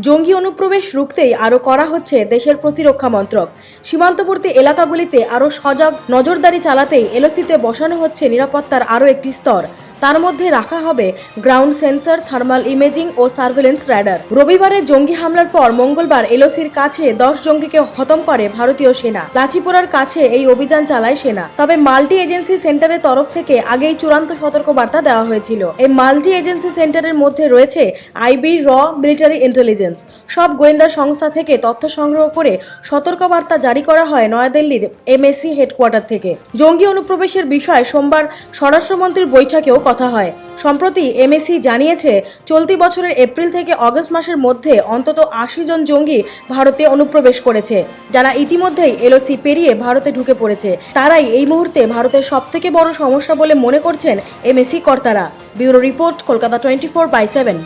জঙ্গি অনুপ্রবেশ রুখতেই আরও করা হচ্ছে দেশের প্রতিরক্ষা মন্ত্রক। সীমান্তবর্তী এলাকাগুলিতে আরও সজাগ নজরদারি চালাতেই এলওসিতে বসানো হচ্ছে নিরাপত্তার আরও একটি স্তর। তার মধ্যে রাখা হবে গ্রাউন্ড সেন্সর, থার্মাল ইমেজিং ও সার্ভেলেন্স রাডার। রবিবারের জঙ্গি হামলার পর মঙ্গলবার এলওসির কাছে 10 জঙ্গিকে খতম করে ভারতীয় সেনা। লাচিপুরার কাছে এই অভিযান চালায় সেনা। তবে মাল্টি এজেন্সি সেন্টারের তরফ থেকে আগেই চূড়ান্ত সতর্কবার্তা দেওয়া হয়েছিল। এই মাল্টি এজেন্সি সেন্টারের মধ্যে রয়েছে আইবি, র, মিলিটারি ইন্টেলিজেন্স। সব গোয়েন্দা সংস্থা থেকে তথ্য সংগ্রহ করে সতর্কবার্তা জারি করা হয় নয়াদিল্লির এমএসি হেডকোয়ার্টার থেকে। জঙ্গি অনুপ্রবেশের বিষয়ে সোমবার স্বরাষ্ট্রমন্ত্রীর বৈঠকেও কথা হয়। সম্প্রতি এমএসি জানিয়েছে, চলতি বছরের এপ্রিল থেকে অগস্ট মাসের মধ্যে অন্তত 80 জন জঙ্গি ভারতে অনুপ্রবেশ করেছে, যারা ইতিমধ্যেই এলওসি পেরিয়ে ভারতে ঢুকে পড়েছে। তারাই এই মুহূর্তে ভারতের সবথেকে বড় সমস্যা বলে মনে করছেন এমএসি কর্তারা। Bureau report, Kolkata 24/7।